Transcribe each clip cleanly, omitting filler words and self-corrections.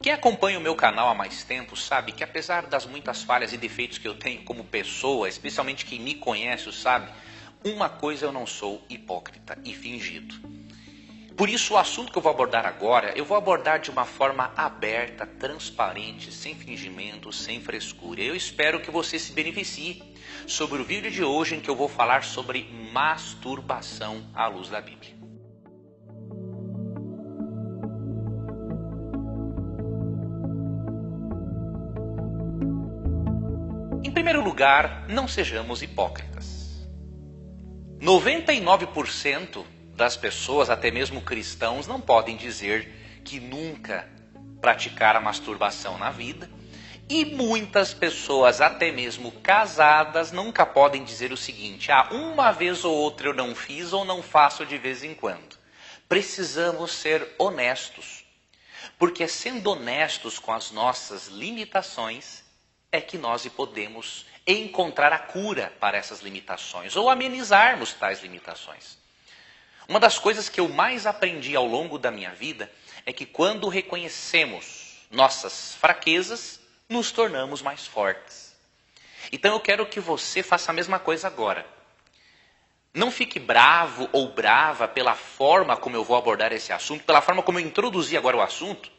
Quem acompanha o meu canal há mais tempo sabe que apesar das muitas falhas e defeitos que eu tenho como pessoa, especialmente quem me conhece o sabe, uma coisa eu não sou: hipócrita e fingido. Por isso o assunto que eu vou abordar agora, eu vou abordar de uma forma aberta, transparente, sem fingimento, sem frescura. Eu espero que você se beneficie sobre o vídeo de hoje em que eu vou falar sobre masturbação à luz da Bíblia. Em primeiro lugar, não sejamos hipócritas. 99% das pessoas, até mesmo cristãos, não podem dizer que nunca praticaram a masturbação na vida. E muitas pessoas, até mesmo casadas, nunca podem dizer o seguinte: uma vez ou outra eu não fiz ou não faço de vez em quando. Precisamos ser honestos, porque sendo honestos com as nossas limitações, é que nós podemos encontrar a cura para essas limitações, ou amenizarmos tais limitações. Uma das coisas que eu mais aprendi ao longo da minha vida é que quando reconhecemos nossas fraquezas, nos tornamos mais fortes. Então eu quero que você faça a mesma coisa agora. Não fique bravo ou brava pela forma como eu vou abordar esse assunto, pela forma como eu introduzi agora o assunto,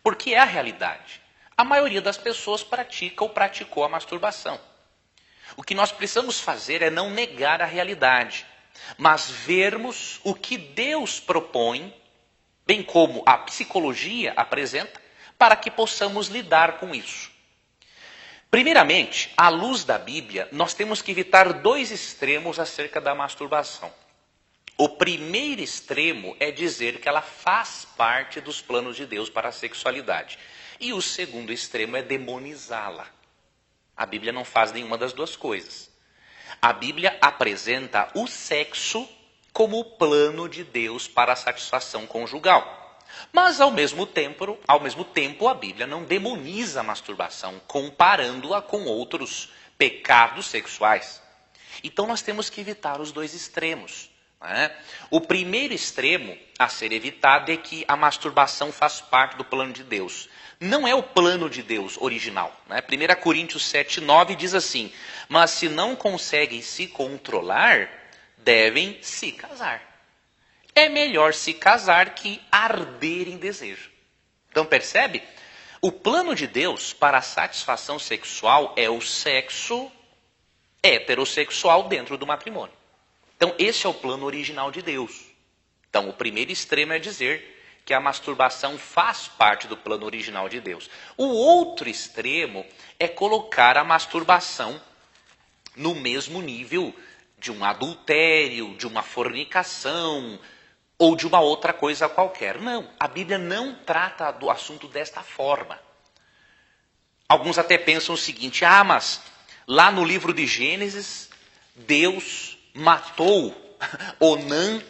porque é a realidade. A maioria das pessoas pratica ou praticou a masturbação. O que nós precisamos fazer é não negar a realidade, mas vermos o que Deus propõe, bem como a psicologia apresenta, para que possamos lidar com isso. Primeiramente, à luz da Bíblia, nós temos que evitar dois extremos acerca da masturbação. O primeiro extremo é dizer que ela faz parte dos planos de Deus para a sexualidade. E o segundo extremo é demonizá-la. A Bíblia não faz nenhuma das duas coisas. A Bíblia apresenta o sexo como o plano de Deus para a satisfação conjugal. Mas ao mesmo tempo, a Bíblia não demoniza a masturbação, comparando-a com outros pecados sexuais. Então nós temos que evitar os dois extremos. O primeiro extremo a ser evitado é que a masturbação faz parte do plano de Deus. Não é o plano de Deus original. 1 Coríntios 7:9 diz assim: mas se não conseguem se controlar, devem se casar. É melhor se casar que arder em desejo. Então percebe? O plano de Deus para a satisfação sexual é o sexo heterossexual dentro do matrimônio. Então esse é o plano original de Deus. Então o primeiro extremo é dizer que a masturbação faz parte do plano original de Deus. O outro extremo é colocar a masturbação no mesmo nível de um adultério, de uma fornicação ou de uma outra coisa qualquer. Não, a Bíblia não trata do assunto desta forma. Alguns até pensam o seguinte: mas lá no livro de Gênesis, Deus matou Onã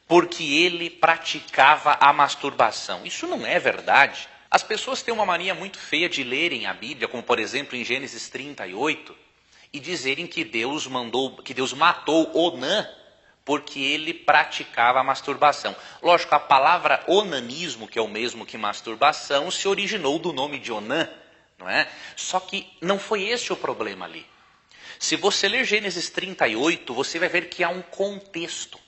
porque ele praticava a masturbação. Isso não é verdade. As pessoas têm uma mania muito feia de lerem a Bíblia, como por exemplo em Gênesis 38, e dizerem que Deus matou Onã porque ele praticava a masturbação. Lógico, a palavra onanismo, que é o mesmo que masturbação, se originou do nome de Onã, não é? Só que não foi esse o problema ali. Se você ler Gênesis 38, você vai ver que há um contexto.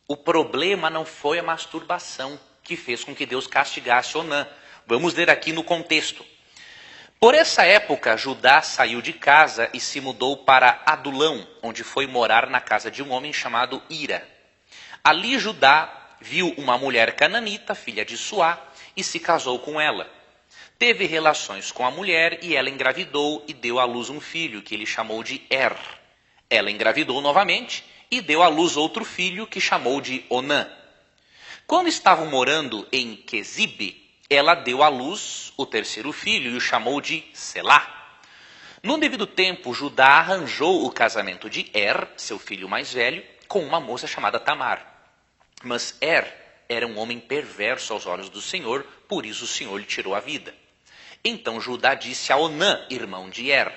O problema não foi a masturbação que fez com que Deus castigasse Onã. Vamos ler aqui no contexto. Por essa época, Judá saiu de casa e se mudou para Adulão, onde foi morar na casa de um homem chamado Ira. Ali Judá viu uma mulher cananita, filha de Suá, e se casou com ela. Teve relações com a mulher e ela engravidou e deu à luz um filho, que ele chamou de Er. Ela engravidou novamente e deu à luz outro filho, que chamou de Onã. Quando estavam morando em Quezibe, ela deu à luz o terceiro filho e o chamou de Selá. No devido tempo, Judá arranjou o casamento de Er, seu filho mais velho, com uma moça chamada Tamar. Mas Er era um homem perverso aos olhos do Senhor, por isso o Senhor lhe tirou a vida. Então Judá disse a Onã, irmão de Er: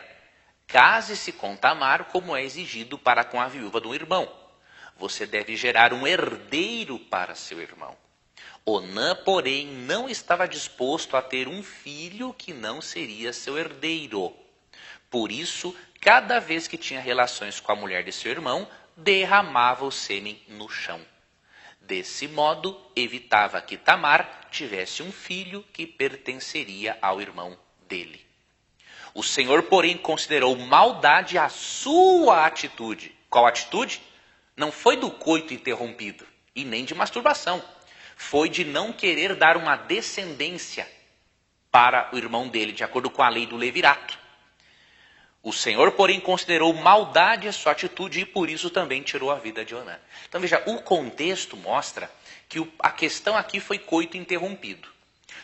case-se com Tamar, como é exigido para com a viúva do irmão. Você deve gerar um herdeiro para seu irmão. Onã, porém, não estava disposto a ter um filho que não seria seu herdeiro. Por isso, cada vez que tinha relações com a mulher de seu irmão, derramava o sêmen no chão. Desse modo, evitava que Tamar tivesse um filho que pertenceria ao irmão dele. O Senhor, porém, considerou maldade a sua atitude. Qual atitude? Não foi do coito interrompido e nem de masturbação. Foi de não querer dar uma descendência para o irmão dele, de acordo com a lei do levirato. O Senhor, porém, considerou maldade a sua atitude e por isso também tirou a vida de Onã. Então veja, o contexto mostra que a questão aqui foi coito interrompido.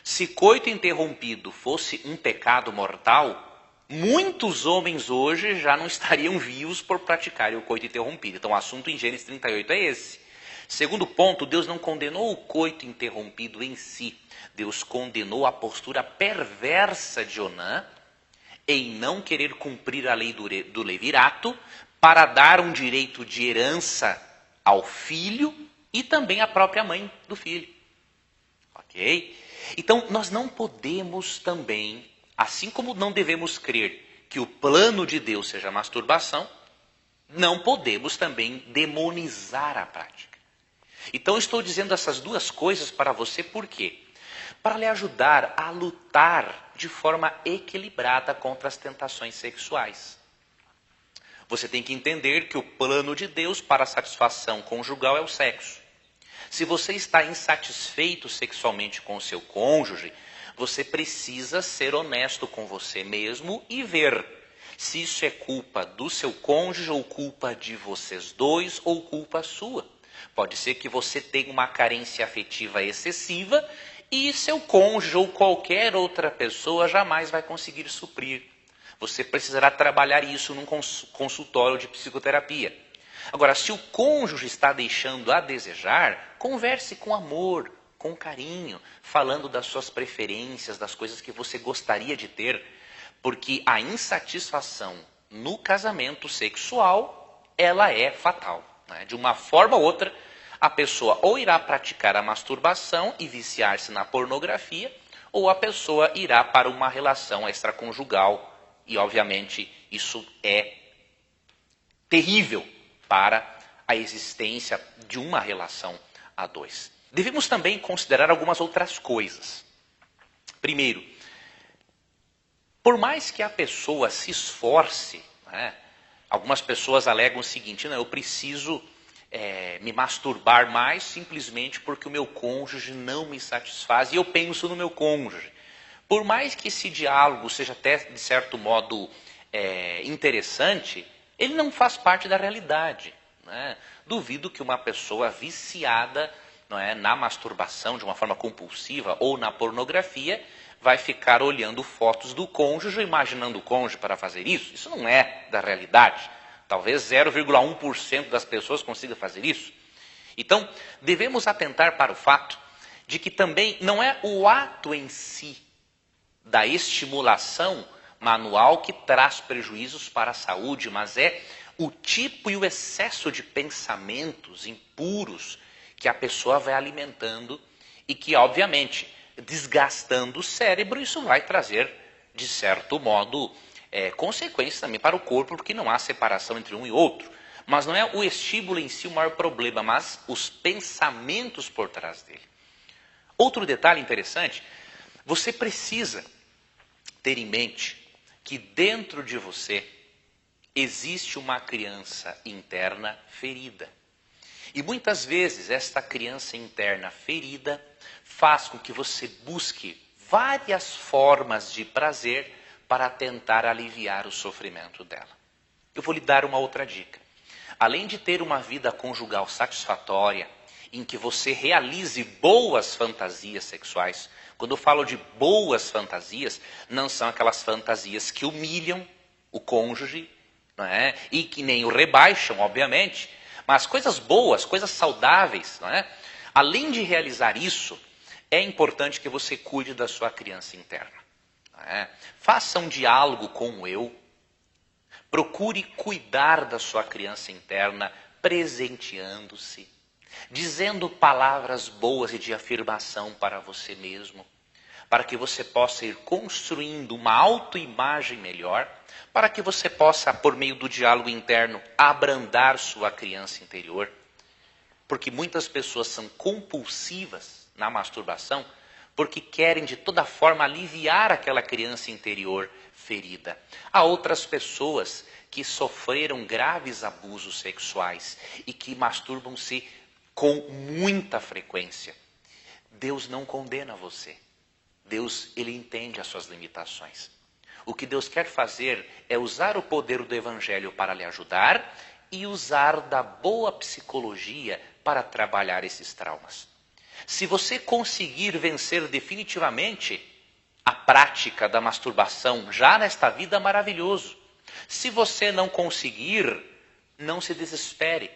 Se coito interrompido fosse um pecado mortal, muitos homens hoje já não estariam vivos por praticarem o coito interrompido. Então o assunto em Gênesis 38 é esse. Segundo ponto, Deus não condenou o coito interrompido em si. Deus condenou a postura perversa de Onã em não querer cumprir a lei do levirato para dar um direito de herança ao filho e também à própria mãe do filho. Ok? Então, nós não podemos também, assim como não devemos crer que o plano de Deus seja a masturbação, não podemos também demonizar a prática. Então, estou dizendo essas duas coisas para você, por quê? Para lhe ajudar a lutar de forma equilibrada contra as tentações sexuais. Você tem que entender que o plano de Deus para a satisfação conjugal é o sexo. Se você está insatisfeito sexualmente com o seu cônjuge, você precisa ser honesto com você mesmo e ver se isso é culpa do seu cônjuge ou culpa de vocês dois ou culpa sua. Pode ser que você tenha uma carência afetiva excessiva e seu cônjuge ou qualquer outra pessoa jamais vai conseguir suprir. Você precisará trabalhar isso num consultório de psicoterapia. Agora, se o cônjuge está deixando a desejar, converse com amor, com carinho, falando das suas preferências, das coisas que você gostaria de ter, porque a insatisfação no casamento sexual, ela é fatal. De uma forma ou outra, a pessoa ou irá praticar a masturbação e viciar-se na pornografia, ou a pessoa irá para uma relação extraconjugal. E, obviamente, isso é terrível para a existência de uma relação a dois. Devemos também considerar algumas outras coisas. Primeiro, por mais que a pessoa se esforce, algumas pessoas alegam o seguinte: não, eu preciso me masturbar mais simplesmente porque o meu cônjuge não me satisfaz e eu penso no meu cônjuge. Por mais que esse diálogo seja até, de certo modo, interessante, ele não faz parte da realidade. Duvido que uma pessoa viciada na masturbação de uma forma compulsiva ou na pornografia vai ficar olhando fotos do cônjuge, imaginando o cônjuge para fazer isso. Isso não é da realidade. Talvez 0,1% das pessoas consiga fazer isso. Então, devemos atentar para o fato de que também não é o ato em si da estimulação manual que traz prejuízos para a saúde, mas é o tipo e o excesso de pensamentos impuros que a pessoa vai alimentando e que, obviamente, desgastando o cérebro, isso vai trazer, de certo modo, consequências também para o corpo, porque não há separação entre um e outro. Mas não é o estímulo em si o maior problema, mas os pensamentos por trás dele. Outro detalhe interessante, você precisa ter em mente que dentro de você existe uma criança interna ferida. E muitas vezes esta criança interna ferida faz com que você busque várias formas de prazer para tentar aliviar o sofrimento dela. Eu vou lhe dar uma outra dica. Além de ter uma vida conjugal satisfatória, em que você realize boas fantasias sexuais, quando eu falo de boas fantasias, não são aquelas fantasias que humilham o cônjuge, e que nem o rebaixam, obviamente, mas coisas boas, coisas saudáveis. Além de realizar isso, é importante que você cuide da sua criança interna. Faça um diálogo com o eu, procure cuidar da sua criança interna, presenteando-se, dizendo palavras boas e de afirmação para você mesmo, para que você possa ir construindo uma autoimagem melhor, para que você possa, por meio do diálogo interno, abrandar sua criança interior. Porque muitas pessoas são compulsivas na masturbação porque querem de toda forma aliviar aquela criança interior ferida. Há outras pessoas que sofreram graves abusos sexuais e que masturbam-se com muita frequência. Deus não condena você. Deus, ele entende as suas limitações. O que Deus quer fazer é usar o poder do Evangelho para lhe ajudar e usar da boa psicologia para trabalhar esses traumas. Se você conseguir vencer definitivamente a prática da masturbação já nesta vida, maravilhoso. Se você não conseguir, não se desespere,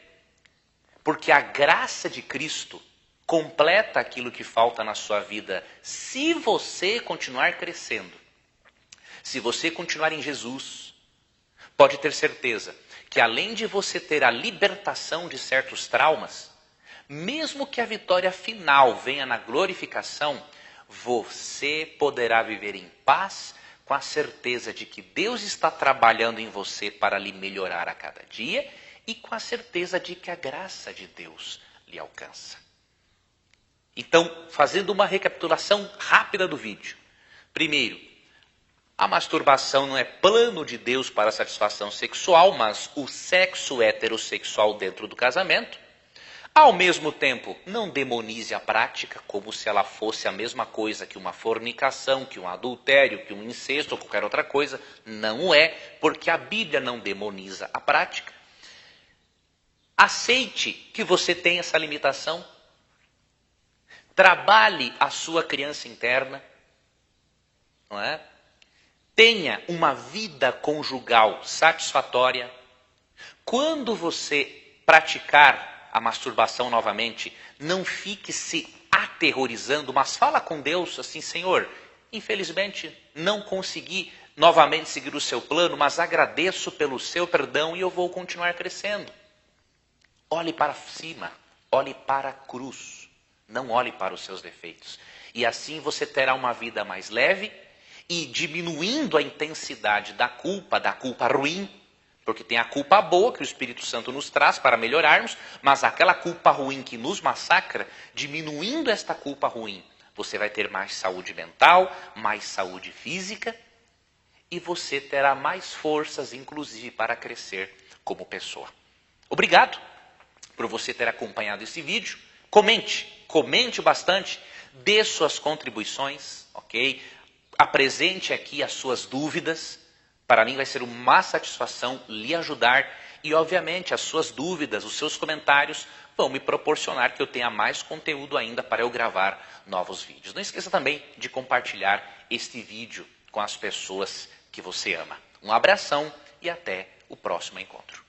porque a graça de Cristo completa aquilo que falta na sua vida, se você continuar crescendo. Se você continuar em Jesus, pode ter certeza que além de você ter a libertação de certos traumas, mesmo que a vitória final venha na glorificação, você poderá viver em paz com a certeza de que Deus está trabalhando em você para lhe melhorar a cada dia e com a certeza de que a graça de Deus lhe alcança. Então, fazendo uma recapitulação rápida do vídeo. Primeiro, a masturbação não é plano de Deus para a satisfação sexual, mas o sexo heterossexual dentro do casamento. Ao mesmo tempo, não demonize a prática como se ela fosse a mesma coisa que uma fornicação, que um adultério, que um incesto ou qualquer outra coisa. Não é, porque a Bíblia não demoniza a prática. Aceite que você tem essa limitação. Trabalhe a sua criança interna. Não é? Tenha uma vida conjugal satisfatória. Quando você praticar a masturbação novamente, não fique se aterrorizando, mas fala com Deus assim: Senhor, infelizmente não consegui novamente seguir o seu plano, mas agradeço pelo seu perdão e eu vou continuar crescendo. Olhe para cima, olhe para a cruz, não olhe para os seus defeitos. E assim você terá uma vida mais leve e diminuindo a intensidade da culpa ruim, porque tem a culpa boa que o Espírito Santo nos traz para melhorarmos, mas aquela culpa ruim que nos massacra, diminuindo esta culpa ruim, você vai ter mais saúde mental, mais saúde física, e você terá mais forças, inclusive, para crescer como pessoa. Obrigado por você ter acompanhado esse vídeo. Comente bastante, dê suas contribuições, ok? Apresente aqui as suas dúvidas. Para mim vai ser uma satisfação lhe ajudar e, obviamente, as suas dúvidas, os seus comentários vão me proporcionar que eu tenha mais conteúdo ainda para eu gravar novos vídeos. Não esqueça também de compartilhar este vídeo com as pessoas que você ama. Um abração e até o próximo encontro.